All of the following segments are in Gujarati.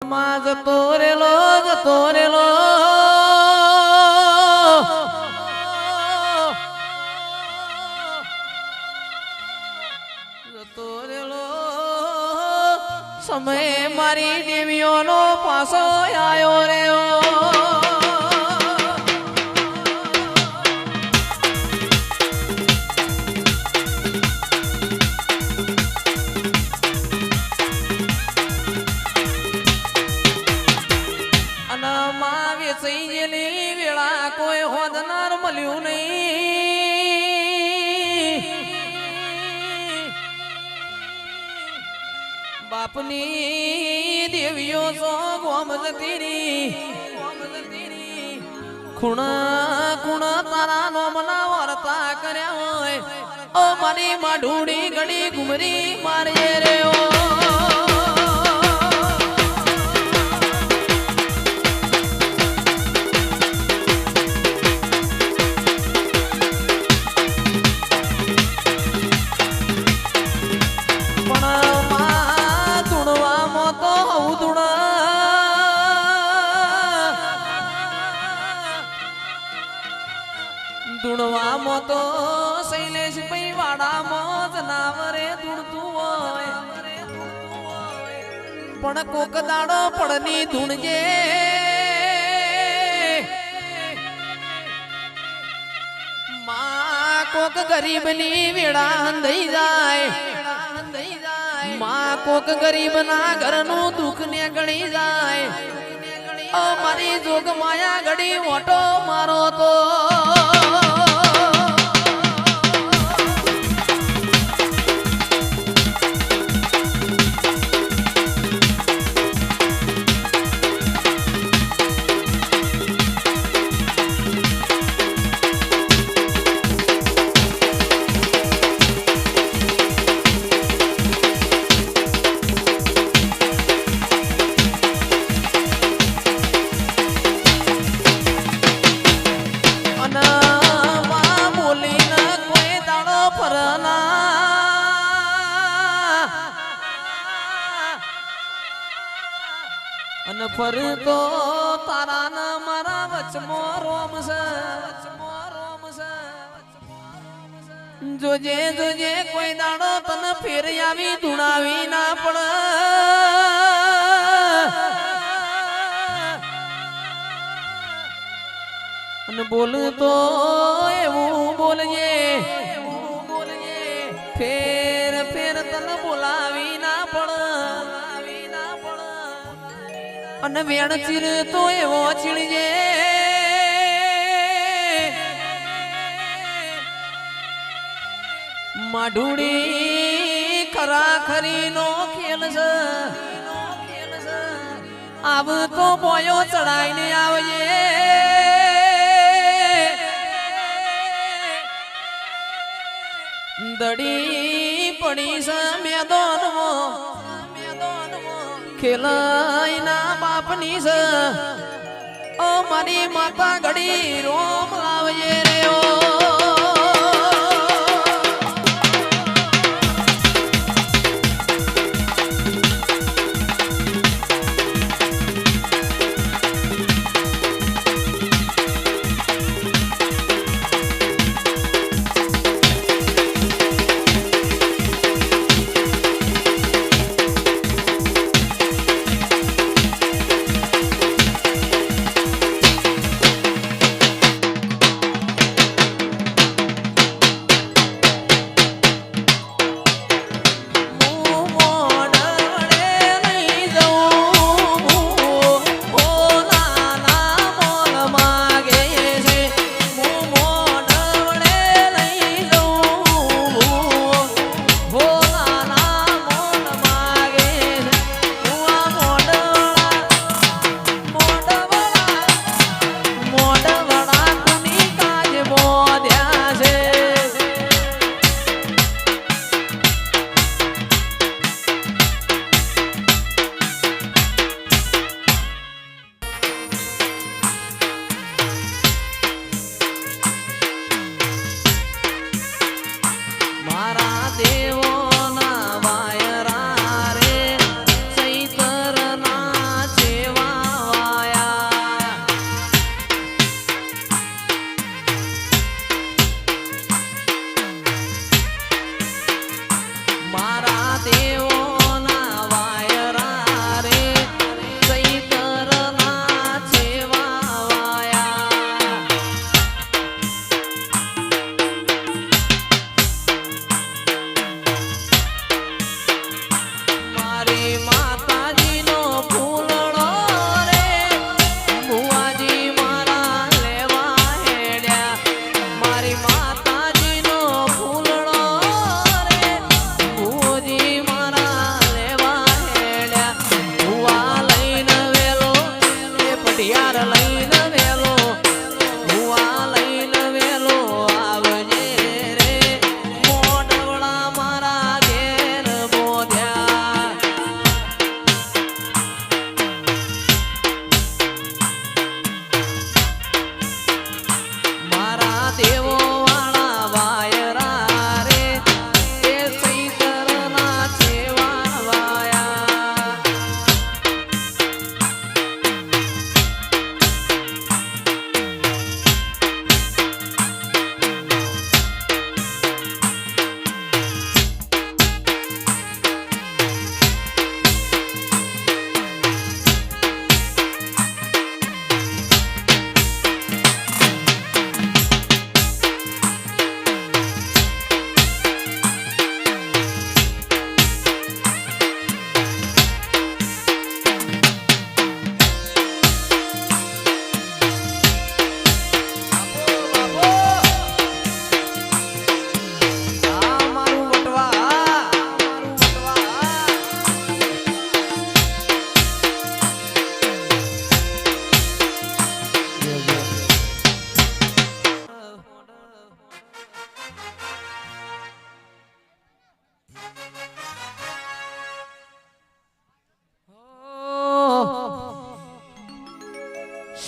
માં જતો રેલો જતો રેલો જતો રેલો સમય મારી દેવીઓનો પાસો આયો રેયો કોઈ હોદનાર મળ્યું નહીં બાપની દેવીઓ સો ગોમ જતી ખૂણા ખૂણા તારા નોમના વર્તા કર્યા હોય ઓ મારી માઢુડી ઘડી ઘુમરી મારે રે ધૂણવામાં તો શૈલેષ ભાઈ વાડામાં જનાવરે ધૂણતું હોય પણ કોક દાડો પડની ધૂણજે માં કોક ગરીબની વેળા અંધાઈ જાય માં કોક ગરીબના ઘરનું દુઃખ ને ગણી જાય મારી જોગ માયા ઘડી મોટો મારો તો અને ફરતો તારા ના મારા વચમો રોમ છે જોજે જોજે કોઈ દાડો તને ફેર આવી ધૂણાવી ના પડ અને બોલતો એવું બોલજે ફેર ફેર તને બોલાવી ના પડ અને વેણ ચીર તો એવો ચીળજે માઢુડી ખરા ખરી નો ખેલ છે આવ તો બોયો ચડાઈને આવજે દડી પડી છે મેદાનમાં ખેલાઈ ના બાપની છે ઓ મારી માતા ઘડી રોમ લાવજે રે ઓ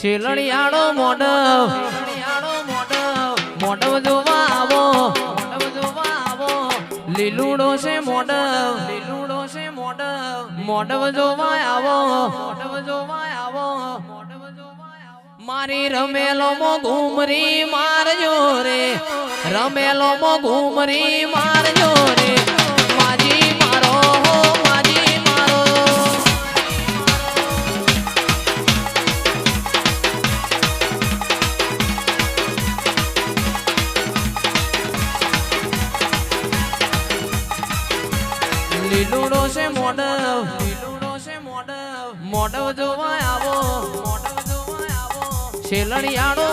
શેલણિયાળો મોડવ મોડવ જોવા આવો લીલુડો છે મોડવ જોવા આવો મારી રમેલો મો ઘૂમરી મારજો રે રમેલો મો ઘૂમરી મારજો રે માજી મારો લીલુડો છે મોડવ જોવા આવો શેલણિયાળો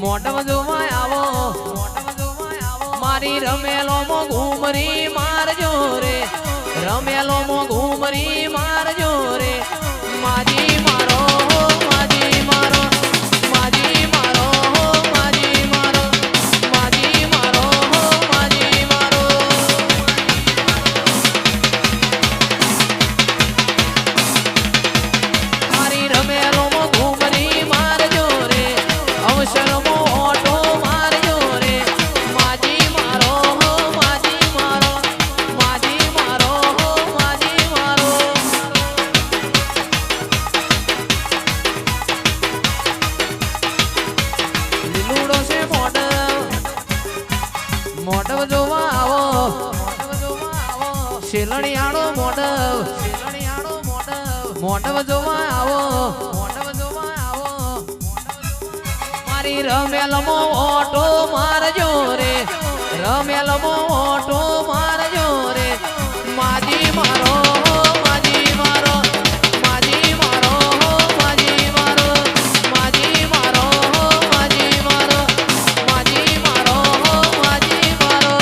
મોડવ જોવા આવો મારી રમેલો મો ઘૂમરી મારજો રે રમેલો મો ઘૂમરી મારજો રે માજી મારો માજી મારો માજી મારો માજી મારો માજી મારો માજી મારો મારી રમેલો મો ઘૂમરી મારજો રે અવસર મો ઓટો મારજો રે માજી મારો માજી મારો માજી મારો માજી મારો લીલુડો છે મોડવ જોવા આવો શેલણિયાળો મોડવ જોવા આવો મારી રમેલમો ઓટો મારજો રે રમેલમો ઓટો મારજો રે માજી મારો માજી મારો માજી મારો માજી મારો માજી મારો માજી મારો માજી મારો માજી મારો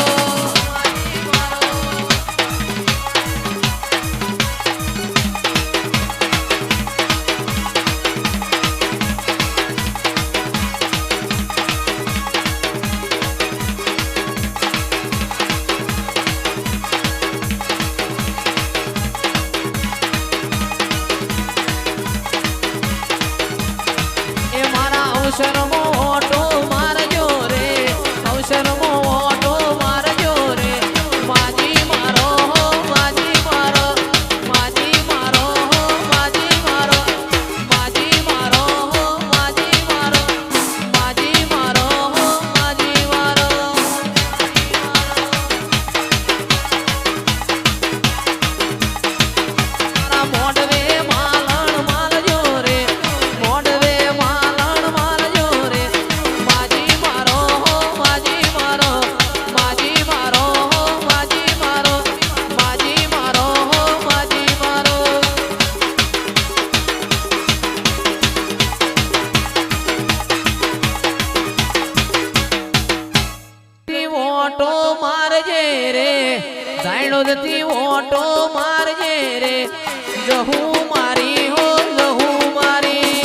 એ મારા અવસરમો ઓટો મારજો રે અવસરમો ઓટો મારજો રે માજી મારો માજી મારો માજી મારો માજી મારો માજી મારો માજી મારો માજી મારો માજી મારો મોડવે માલણ મારજો રે મોડવે માલણ મારજો રે માજી મારો માજી મારો માજી મારો માજી મારો માજી મારો માજી મારો ઓટો મારજે રે જાણો જતી ઓટો મારજે રે જહું મારી હો જહું મારી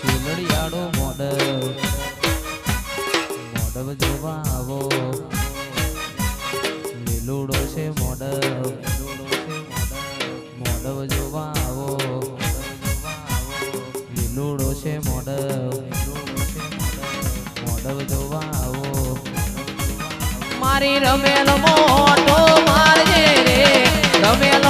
શેલણિયાળો મોડવ જોવા આવો લીલુડો છે મોડવ જોવા આવો લીલુડો છે મોડવ જોવા આવો મારી રમેલ મોટો મારજે રે રમેલ